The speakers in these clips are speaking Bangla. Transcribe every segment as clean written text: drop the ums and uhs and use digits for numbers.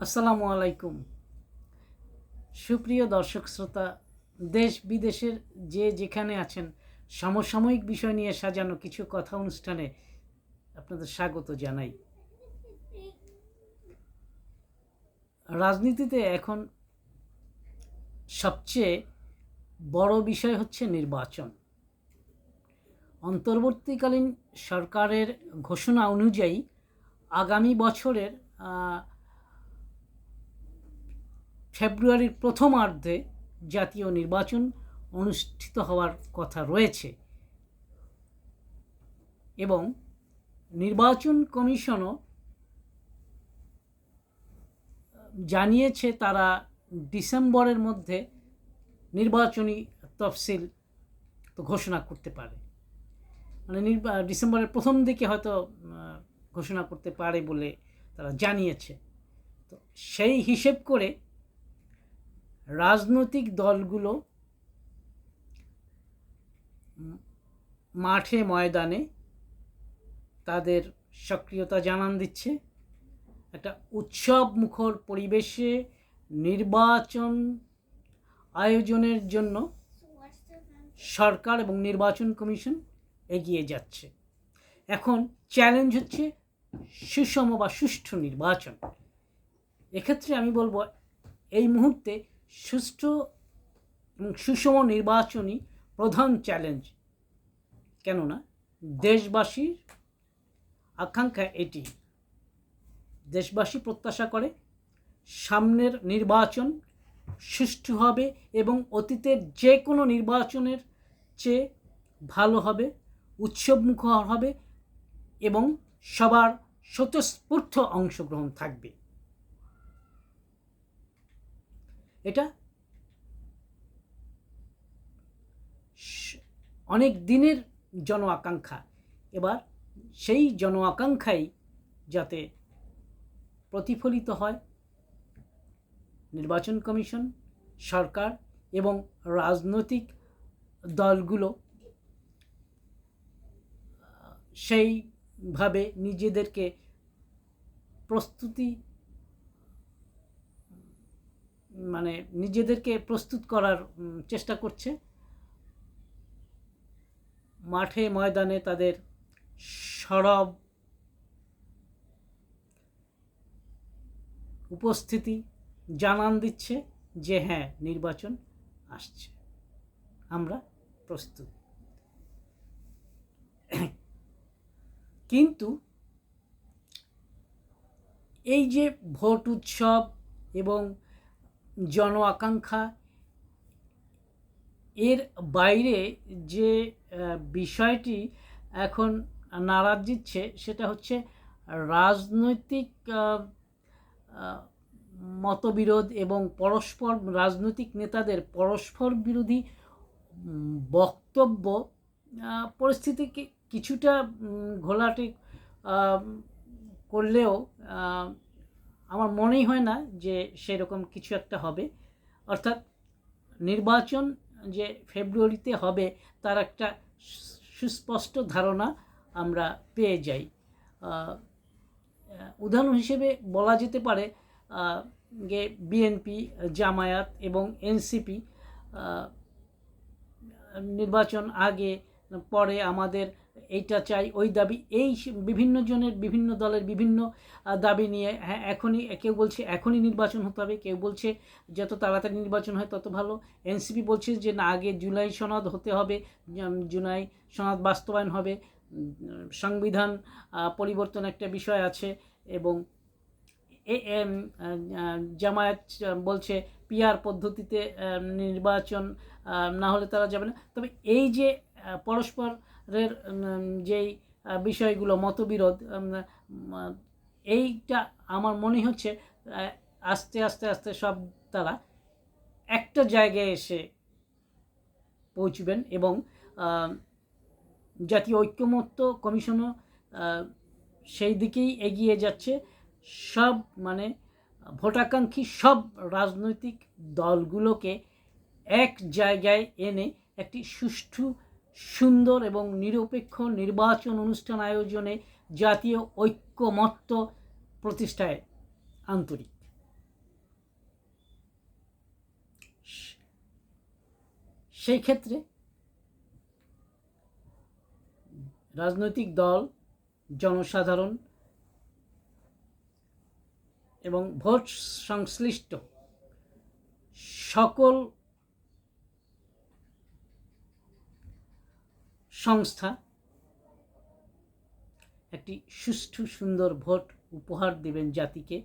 আসসালামু আলাইকুম। সুপ্রিয় দর্শক শ্রোতা, দেশ বিদেশের যে যেখানে আছেন, সমসাময়িক বিষয় নিয়ে সাজানো কিছু কথা অনুষ্ঠানে আপনাদের স্বাগত জানাই। রাজনীতিতে এখন সবচেয়ে বড় বিষয় হচ্ছে নির্বাচন। অন্তর্বর্তীকালীন সরকারের ঘোষণা অনুযায়ী আগামী বছরের ফেব্রুয়ারির প্রথমার্ধে জাতীয় নির্বাচন অনুষ্ঠিত হওয়ার কথা রয়েছে এবং নির্বাচন কমিশনও জানিয়েছে তারা ডিসেম্বরের মধ্যে নির্বাচনী তফসিল তো ঘোষণা করতে পারে, মানে ডিসেম্বরের প্রথম দিকে হয়তো ঘোষণা করতে পারে বলে তারা জানিয়েছে। তো সেই হিসেব করে রাজনৈতিক দলগুলো মাঠে ময়দানে তাদের সক্রিয়তা জানান দিচ্ছে। একটা উৎসব মুখর পরিবেশে নির্বাচন আয়োজনের জন্য সরকার এবং নির্বাচন কমিশন এগিয়ে যাচ্ছে। এখন চ্যালেঞ্জ হচ্ছে সুষম বা সুষ্ঠু নির্বাচন। এক্ষেত্রে আমি বলবো এই মুহূর্তে সুষ্ঠু এবং সুষম নির্বাচনই প্রধান চ্যালেঞ্জ। কেননা দেশবাসীর আকাঙ্ক্ষা এটি। দেশবাসী প্রত্যাশা করে সামনের নির্বাচন সুষ্ঠু হবে এবং অতীতের যে কোনো নির্বাচনের চেয়ে ভালো হবে, উৎসবমুখর হবে এবং সবার স্বতঃস্ফূর্ত অংশগ্রহণ থাকবে। এটা অনেক দিনের জন আকাঙ্ক্ষা। এবার সেই জন আকাঙ্ক্ষাই যাতে প্রতিফলিত হয়, নির্বাচন কমিশন, সরকার এবং রাজনৈতিক দলগুলো সেইভাবে নিজেদেরকে প্রস্তুত করার চেষ্টা করছে। মাঠে ময়দানে তাদের সরব উপস্থিতি জানান দিচ্ছে যে হ্যাঁ, নির্বাচন আসছে, আমরা প্রস্তুত। কিন্তু এই যে ভোট উৎসব এবং জন আকাঙ্ক্ষা, এর বাইরে যে বিষয়টি এখন নাড়া দিচ্ছে সেটা হচ্ছে রাজনৈতিক মতবিরোধ এবং রাজনৈতিক নেতাদের পরস্পর বিরোধী বক্তব্য পরিস্থিতিকে কিছুটা ঘোলাটে করলেও আমার মনেই হয় না যে সেরকম কিছু একটা হবে। অর্থাৎ নির্বাচন যে ফেব্রুয়ারিতে হবে তার একটা সুস্পষ্ট ধারণা আমরা পেয়ে যাই। উদাহরণ হিসেবে বলা যেতে পারে যে বিএনপি, জামায়াত এবং এনসিপি নির্বাচন আগে পরে আমাদের এইটা চাই, ওই দাবি, এই বিভিন্ন জনের বিভিন্ন দলের বিভিন্ন দাবি নিয়ে হ্যাঁ এখনই, কেউ বলছে এখনই নির্বাচন হতে হবে, কেউ বলছে যত তাড়াতাড়ি নির্বাচন হয় তত ভালো। এনসিপি বলছে যে না, আগে জুলাই সনদ হতে হবে, জুলাই সনদ বাস্তবায়ন হবে, সংবিধান পরিবর্তন একটা বিষয় আছে। এবং জামায়াত বলছে পিআর পদ্ধতিতে নির্বাচন না হলে তারা যাবে না। তবে এই যে পরস্পরের যেই বিষয়গুলো মতবিরোধ, এইটা আমার মনে হচ্ছে আস্তে আস্তে আস্তে সব তারা একটা জায়গায় এসে পৌঁছবেন এবং জাতীয় ঐক্যমত্য কমিশনও সেই দিকেই এগিয়ে যাচ্ছে। সব ভোটাকাঙ্ক্ষী সব রাজনৈতিক দলগুলোকে এক জায়গায় এনে একটি সুষ্ঠু, সুন্দর এবং নিরপেক্ষ নির্বাচন অনুষ্ঠান আয়োজনে জাতীয় ঐক্যমত্য প্রতিষ্ঠায় আন্তরিক। সেই ক্ষেত্রে রাজনৈতিক দল, জনসাধারণ এবং ভোট সংশ্লিষ্ট সকল সংস্থা একটি সুষ্ঠু সুন্দর ভোট উপহার দেবেন জাতিকে,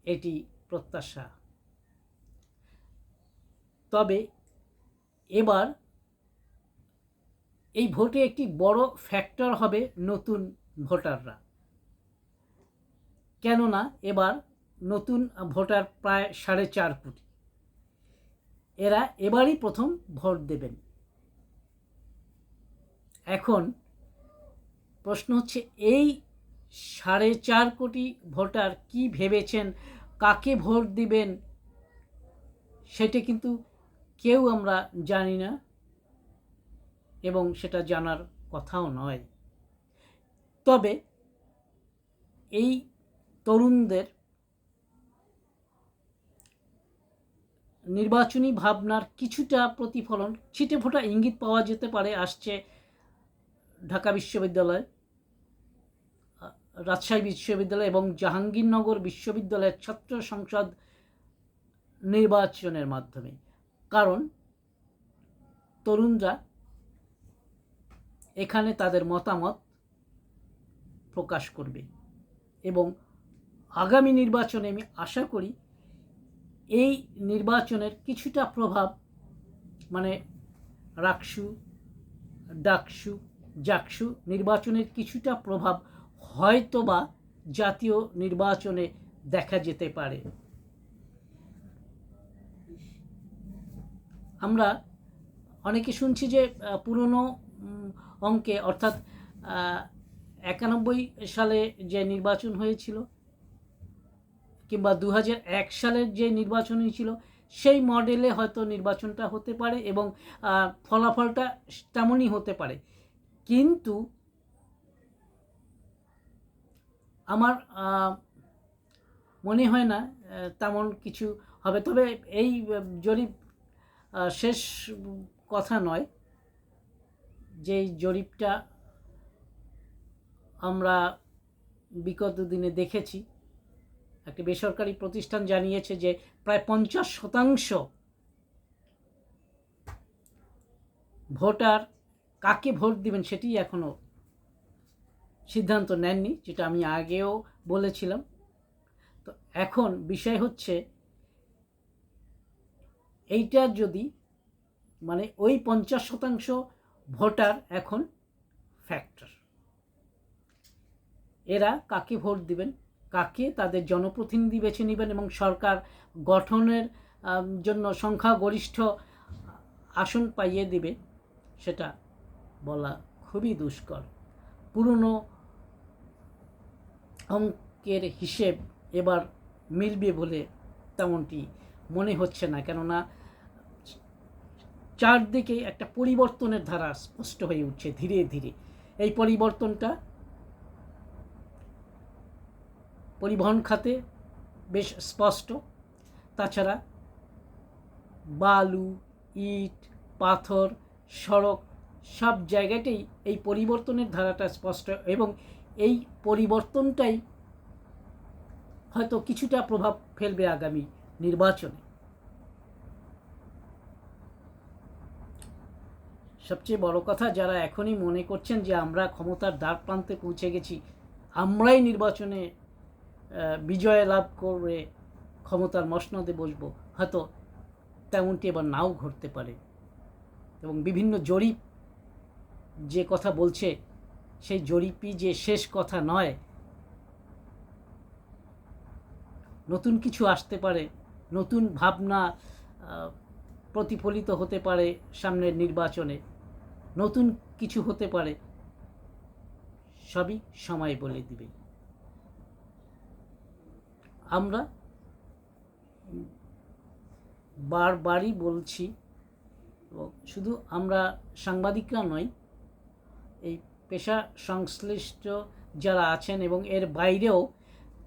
এটি প্রত্যাশা। তবে এবার এই ভোটে একটি বড় ফ্যাক্টর হবে নতুন ভোটাররা, কেননা এবার নতুন ভোটার প্রায় 4.5 কোটি। এরা এবারই প্রথম ভোট দেবেন। এখন প্রশ্ন হচ্ছে, এই 4.5 কোটি ভোটার কি ভেবেছেন, কাকে ভোট দিবেন সেটা কিন্তু কেউ আমরা জানি না এবং সেটা জানার কথাও নয়। তবে এই তরুণদের নির্বাচনী ভাবনার কিছুটা প্রতিফলন, ছিটেফোঁটা ইঙ্গিত পাওয়া যেতে পারে আসছে ঢাকা বিশ্ববিদ্যালয়, রাজশাহী বিশ্ববিদ্যালয় এবং জাহাঙ্গীরনগর বিশ্ববিদ্যালয়ের ছাত্র সংসদ নির্বাচনের মাধ্যমে। কারণ তরুণরা এখানে তাদের মতামত প্রকাশ করবে এবং আগামী নির্বাচনে আমি আশা করি এই নির্বাচনের কিছুটা প্রভাব, মানে রাকসু, ডাকসু, জাকসু নির্বাচনের কিছুটা প্রভাব হয়তোবা জাতীয় নির্বাচনে দেখা যেতে পারে। আমরা অনেকে শুনছি যে পুরনো অঙ্কে, অর্থাৎ 91 সালে যে নির্বাচন হয়েছিল কিংবা 2001 সালের যে নির্বাচন হয়েছিল সেই মডেলে হয়তো নির্বাচনটা হতে পারে এবং ফলাফলটা তেমনই হতে পারে। কিন্তু আমার মনে হয় না তেমন কিছু হবে। তবে এই জরিপ শেষ কথা নয়, যে জরিপটা আমরা বিগত দিনে দেখেছি, একটি বেসরকারি প্রতিষ্ঠান জানিয়েছে যে প্রায় 50% ভোটার কাকে ভোট দিবেন সেটি এখনও সিদ্ধান্ত নেননি, যেটা আমি আগেও বলেছিলাম। তো এখন বিষয় হচ্ছে, এইটা যদি, মানে ওই 50% ভোটার এখন ফ্যাক্টর। এরা কাকে ভোট দিবেন, কাকে তাদের জনপ্রতিনিধি বেছে নেবেন এবং সরকার গঠনের জন্য সংখ্যাগরিষ্ঠ আসন পাইয়ে দিবে, সেটা বলা খুবই দুষ্কর। পুরনো অঙ্কের হিসেব এবার মিলবে বলে তেমনটি মনে হচ্ছে না, কেননা চারদিকে একটা পরিবর্তনের ধারা স্পষ্ট হয়ে উঠছে ধীরে ধীরে। এই পরিবর্তনটা পরিবহন খাতে বেশ স্পষ্ট, তাছাড়া বালু, ইট, পাথর, সড়ক সব জায়গাতেই এই পরিবর্তনের ধারাটা স্পষ্ট এবং এই পরিবর্তনটাই হয়তো কিছুটা প্রভাব ফেলবে আগামী নির্বাচনে। সবচেয়ে বড় কথা, যারা এখনই মনে করছেন যে আমরা ক্ষমতার দ্বার প্রান্তে পৌঁছে গেছি, আমরাই নির্বাচনে বিজয় লাভ করে ক্ষমতার মসনদে বসবো, হয়তো তেমনটি এবার নাও ঘটতে পারে। এবং বিভিন্ন জরিপ যে কথা বলছে, সেই জরিপই যে শেষ কথা নয়, নতুন কিছু আসতে পারে, নতুন ভাবনা প্রতিফলিত হতে পারে সামনের নির্বাচনে, নতুন কিছু হতে পারে, সবই সময় বলে দিবে। আমরা বারবারই বলছি, শুধু আমরা সাংবাদিকরা নয়, এই পেশা সংশ্লিষ্ট যারা আছেন এবং এর বাইরেও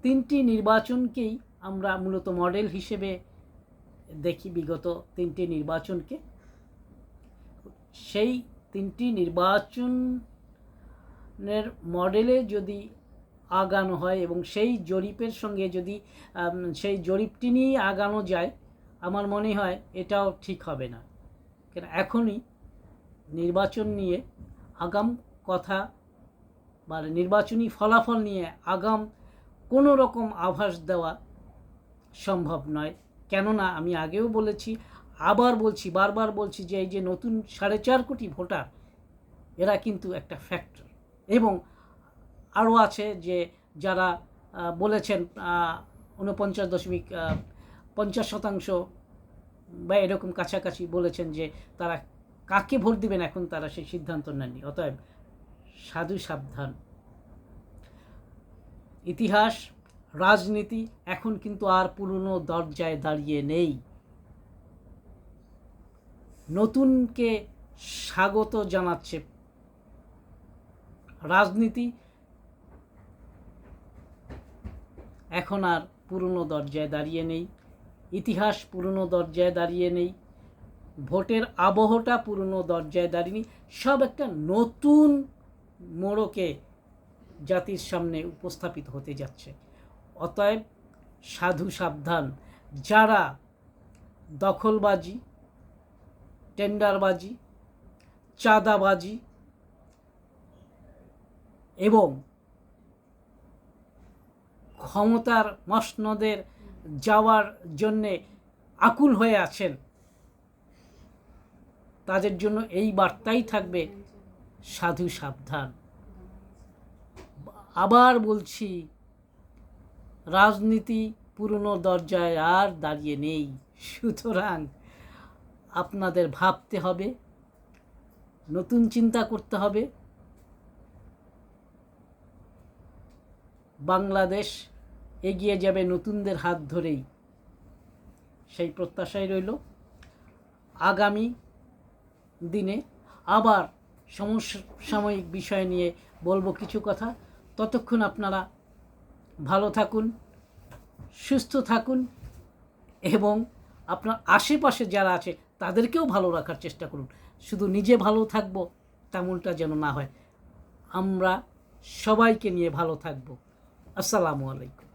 3টি নির্বাচনকেই আমরা মূলত মডেল হিসেবে দেখি, বিগত 3টি নির্বাচনকে। সেই 3টি নির্বাচনের মডেলে যদি আগানো হয় এবং সেই জরিপের সঙ্গে যদি সেই জরিপটি নিয়েই আগানো যায়, আমার মনে হয় এটাও ঠিক হবে না। কেন এখনই নির্বাচন নিয়ে আগাম কথা বা নির্বাচনী ফলাফল নিয়ে আগাম কোনো রকম আভাস দেওয়া সম্ভব নয়। কেননা আমি আগেও বলেছি, আবার বলছি, বারবার বলছি যে এই যে নতুন 4.5 কোটি ভোটার, এরা কিন্তু একটা ফ্যাক্টর। এবং আরও আছে যে যারা বলেছেন 49.50% বা এরকম কাছাকাছি বলেছেন যে তারা কাকে ভোট দিবেন এখন তারা সেই সিদ্ধান্ত নেননি। অতএব সাধু সাবধান। ইতিহাস, রাজনীতি এখন কিন্তু আর পুরনো দরজায় দাঁড়িয়ে নেই। নতুনকে স্বাগত জানাচ্ছে রাজনীতি, এখন আর পুরনো দরজায় দাঁড়িয়ে নেই। ইতিহাস পুরনো দরজায় দাঁড়িয়ে নেই। ভোটের আবহটা পুরনো দরজায় দাঁড়িয়ে নেই। সব একটা নতুন মোড়কে জাতির সামনে উপস্থাপিত হতে যাচ্ছে। অতএব সাধু সাবধান। যারা দখলবাজি, টেন্ডারবাজি, চাঁদাবাজি এবং ক্ষমতার মসনদের যাওয়ার জন্যে আকুল হয়ে আছেন, তাদের জন্য এই বার্তাই থাকবে, সাধু সাবধান। আবার বলছি, রাজনীতি পুরনো দরজায় আর দাঁড়িয়ে নেই। সুতরাং আপনাদের ভাবতে হবে, নতুন চিন্তা করতে হবে। বাংলাদেশ এগিয়ে যাবে নতুনদের হাত ধরেই, সেই প্রত্যাশাই রইল। আগামী দিনে আবার সমসাময়িক বিষয় নিয়ে বলবো কিছু কথা। ততক্ষণ আপনারা ভালো থাকুন, সুস্থ থাকুন এবং আপনার আশেপাশে যারা আছে তাদেরকেও ভালো রাখার চেষ্টা করুন। শুধু নিজে ভালো থাকবো তেমনটা যেন না হয়। আমরা সবাইকে নিয়ে ভালো থাকবো। আসসালামু আলাইকুম।